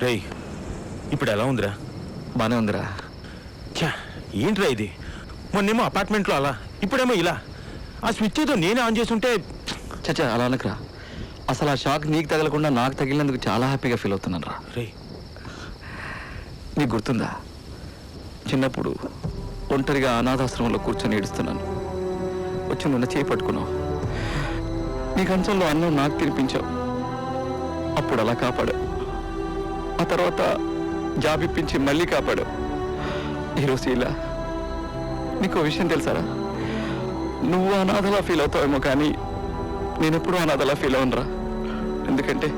రేయ్ ఇప్పుడు ఎలా ఉందిరా? బానే ఉందిరా. ఏంట్రా ఇది? మొన్నేమో అపార్ట్మెంట్లో అలా, ఇప్పుడేమో ఇలా. ఆ స్విచ్ ఏదో నేనే ఆన్ చేస్తుంటే. చచ్చా అలా అనకురా. అసలు ఆ షాక్ నీకు తగలకుండా నాకు తగిలినందుకు చాలా హ్యాపీగా ఫీల్ అవుతున్నాను రా. రే నీకు గుర్తుందా, చిన్నప్పుడు ఒంటరిగా అనాథాశ్రమంలో కూర్చొని ఏడుస్తున్నాను. వచ్చి నిన్న చేయి పట్టుకున్నావు. నీ కంచంలో అన్నం నాకు తినిపించావు. అప్పుడు అలా కాపాడావు. ఆ తర్వాత జాబ్ ఇప్పించి మళ్ళీ కాపాడావు. ఈరోజు ఇలా నీకు విషయం తెలుసారా? నువ్వు అనాథలా ఫీల్ అవుతావేమో కానీ నేనెప్పుడూ అనాథలా ఫీల్ అవునరా. ఎందుకంటే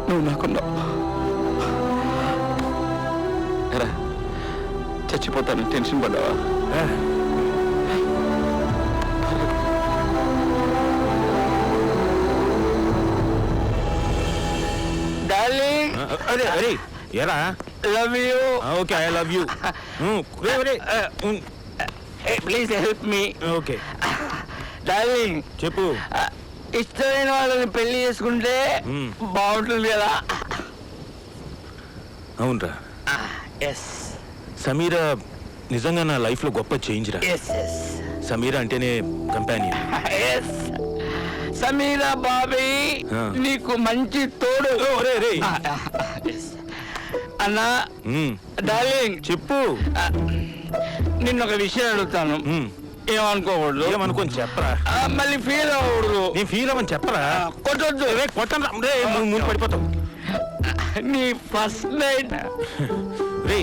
నువ్వు నాకున్నావు. ఎరా చచ్చిపోతాను టెన్షన్ పడ్డావా? డార్లింగ్, అరే అరే ఎరా? Love you. Okay, I love you. Please help me. Okay darling, చెప్పు. ఇష్టమైన వాళ్ళని పెళ్లి చేసుకుంటే బాగుంటుంది కదా? అవునరా. ఎస్. సమీరా నిజంగా నా లైఫ్ లో గొప్ప చేంజ్ రా. సమీరా అంటేనే కంపానియన్. ఎస్. సమీరా బాబీ నీకు మంచి తోడు. అన్నా డార్లింగ్, చెప్పు. నిన్న ఒక విషయం అడుగుతాను, ఏమనుకోకూడదు. ఏమనుకోని చెప్పరా. మళ్ళీ ఫీల్ అవ్వకూడదు. నేను ఫీల్ అవ్వని చెప్పరా. కొట్టొద్దు. కొట్టను రే, ముందు పడిపోతావు. నీ ఫస్ట్ నైట్ రే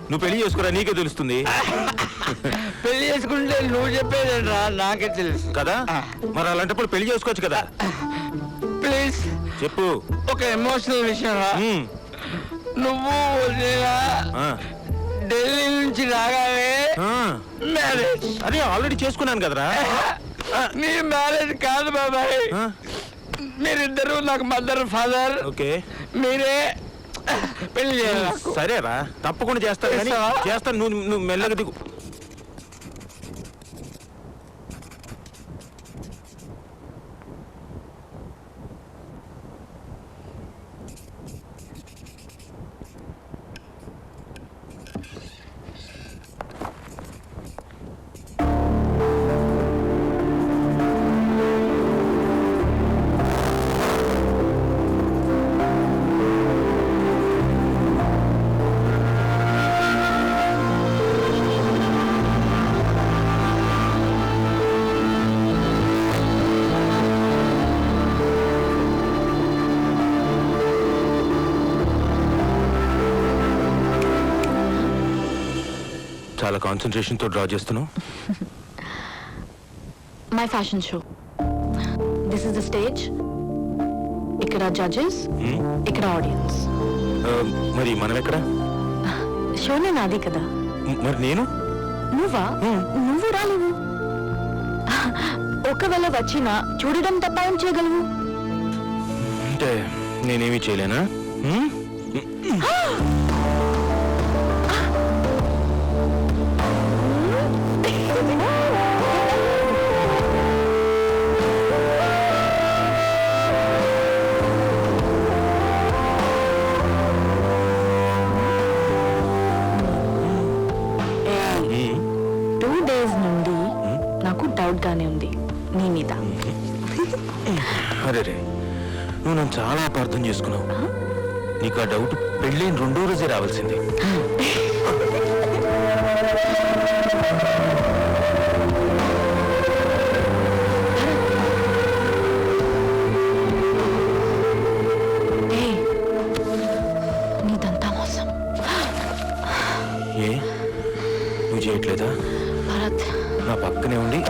నువ్వు పెళ్లి చేసుకోరా, నీకే తెలుస్తుంది. పెళ్లి చేసుకుంటే నువ్వు చెప్పేదేంట్రా, నాకే తెలుసు కదా. మరి అలాంటప్పుడు పెళ్లి చేసుకోవచ్చు కదా. ప్లీజ్ చెప్పు. ఒక ఎమోషనల్ విషయం రా. నువ్వు ఢిల్లీ నుంచి రాగానే మ్యారేజ్. అరే ఆల్రెడీ చేసుకున్నాను కదరా. నీ మ్యారేజ్ కాదు బాబాయ్, మీరిద్దరు నాకు మదర్ ఫాదర్. ఓకే, మీరే పెళ్లి చేయాలి. సరేరా, తప్పకుండా చేస్తాను. చేస్తాను, నువ్వు మెల్లగా దిగు. చాలా కాన్సంట్రేషన్ తో డ్రా చేస్తున్నావు. My fashion show. This is the stage. ఇక్కడ జడ్జెస్, ఇక్కడ ఆడియన్స్. మరి మనం ఎక్కడ? షోనే నాది కదా. మరి నేను? నువ్వా? నువ్వు రాలేవు. ఒకవేళ వచ్చినా చూడడం తప్ప ఏం చేయగలవు? అంటే నేనేమీ చేయలేనా? డౌట్ గానే ఉంది నీ మీద. అరే రే, నువ్వు నన్ను చాలా అపార్థం చేసుకున్నావు. నీకు ఆ డౌట్ పెళ్ళైన 2వ రోజే రావాల్సింది. నీదంతా మోసం. ఏ నువ్వు చేయట్లేదా? భరత్ నా పక్కనే ఉండి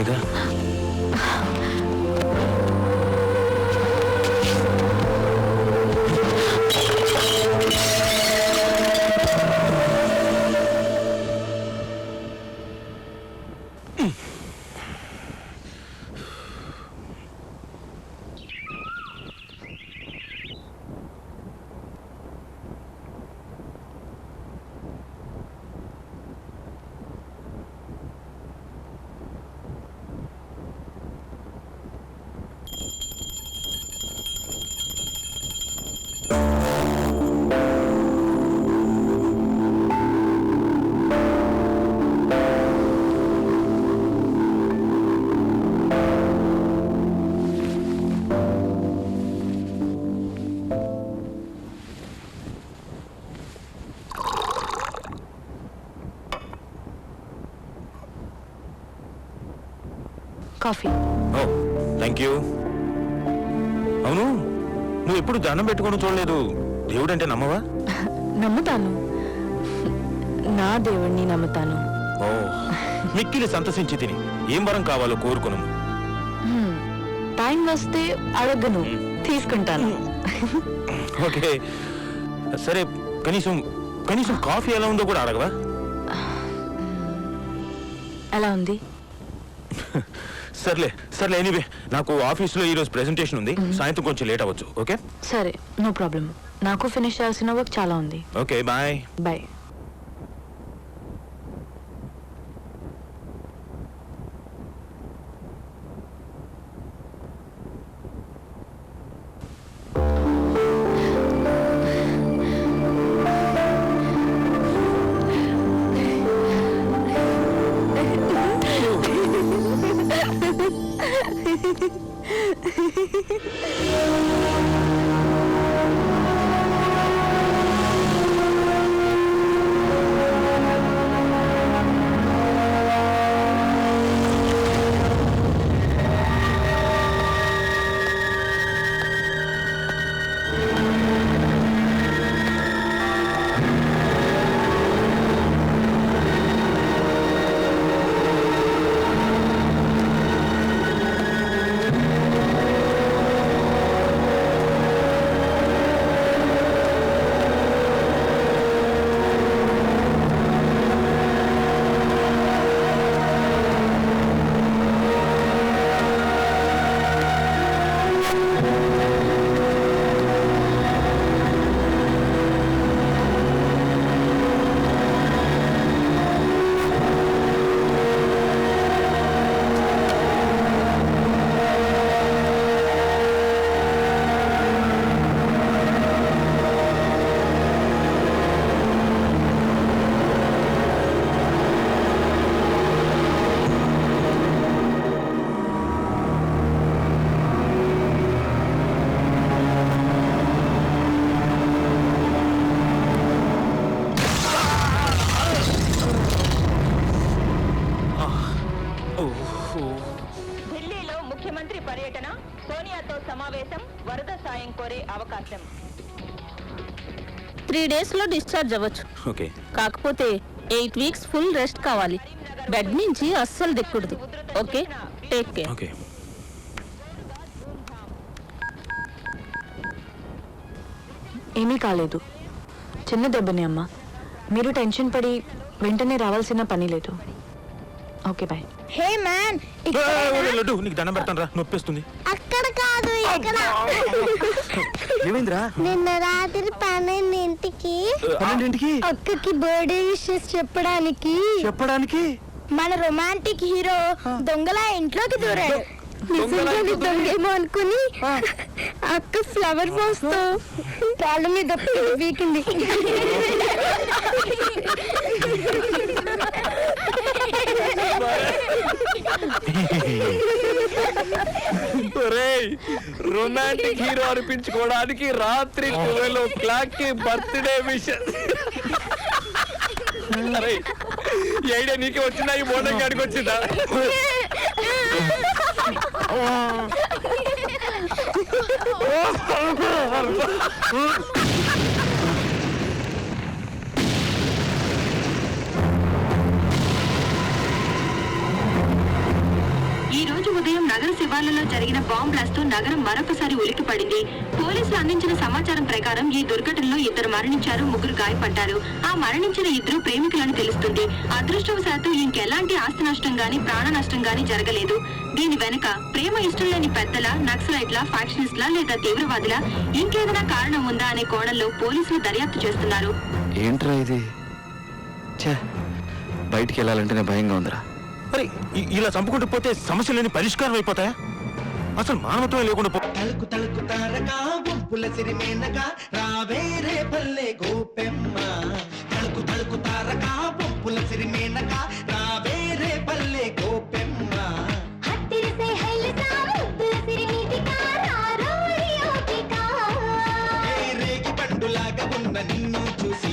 కదా? కాఫీ. Oh thank you. అవును, నువ్వు ఎప్పుడు దండం పెట్టుకోవడం చూడలేదు. దేవుడు అంటే నమ్మవా? నమ్ముతాను, నా దేవుణ్ణి నమ్ముతాను. ఓ, మిక్కిలి సంతసించి తిని ఏం వరం కావాలో కోరుకును. టైం వస్తే అడగను, తీసుకుంటాను. ఓకే సరే, కనీసం కనీసం కాఫీ ఎలా ఉందో కూడా అడగవా? ఎలా ఉంది? సర్లే సర్లే, ఎనీవే నాకు ఆఫీస్లో ఈరోజు ప్రెజెంటేషన్ ఉంది. సాయంత్రం కొంచెం లేట్ అవ్వచ్చు. ఓకే సరే, నో ప్రాబ్లం. నాకు ఫినిష్ చేయాల్సిన వర్క్ చాలా ఉంది. Okay bye. బాయ్. ఢిల్లీలో ముఖ్యమంత్రి పర్యటన, సోనియాతో సమావేశం, వరద సాయం కోరే అవకాశం. 3 days లో డిశ్చార్జ్ అవ్వచ్చు. ఓకే కాకపోతే 8 weeks ఫుల్ రెస్ట్ కావాలి. బెడ్ నుంచి అస్సలు దిక్కూడదు. Okay, take care. ఓకే. ఏమీ కాలేదు, చిన్న దెబ్బనే అమ్మా. మీరు టెన్షన్ పడి వెంటనే రావాల్సిన పని లేదు. Okay bye. హే మ్యాన్, లడ్డు నీకు దండం పెడతాను రా, నొప్పిస్తుంది. అక్కడ కాదు ఇక్కడ. ఏమైందిరా? నిన్న రాత్రి 12ంటికి అక్కకి బర్త్డే విషెస్ చెప్పడానికి మన రొమాంటిక్ హీరో దొంగలా ఇంట్లోకి దూరాడు. నిజంగానే దొంగేమో అనుకుని అక్క ఫ్లవర్ వాస్ తో కాళ్ళ మీద వీకింది. రొమాంటిక్ హీరో అనిపించుకోవడానికి రాత్రి 12 o'clock కి బర్త్డే విషెస్. ఈ ఐడియా నీకే వచ్చిందా? ఈ మోడల్ గాడికి వచ్చిందా? శివార్లలో జరిగిన బాంబ్ బ్లాస్ట్ తో నగరం మరొకసారి ఉలిక్కిపడింది. పోలీసులు అందించిన సమాచారం ప్రకారం ఈ దుర్ఘటనలో 2 మరణించారు, 3 గాయపడ్డారు. ఆ మరణించిన 2 ప్రేమికులని తెలుస్తుంది. అదృష్టవశాత్తు ఇంకెలాంటి ఆస్తి నష్టం గాని ప్రాణ నష్టం గాని జరగలేదు. దీని వెనుక ప్రేమ ఇష్టం లేని పెద్దల, నక్సలైట్ల, ఫ్యాక్షనిస్ట్ల లేదా తీవ్రవాదుల ఇంకేదైనా కారణం ఉందా అనే కోణంలో పోలీసులు దర్యాప్తు చేస్తున్నారు. ఏంట్రా ఇది? ఛే, బయటికి వెళ్ళాలంటేనే భయంగా ఉందిరా. మరి ఇలా చంపుకుంటూ పోతే సమస్యలన్నీ పరిష్కారం అయిపోతాయా? అసలు మానవత్వమే లేకుండా తలుకు తలుకు తారగా గుంపుల సిరిమేనగా రావేరే పల్లె గోపెమ్మ. తలుకు తలుకు తారగా గుంపుల సిరిమేనగా రావేరే పల్లె గోపెమ్మ. రేగి పండులాగా ఉన్న నిన్ను చూసి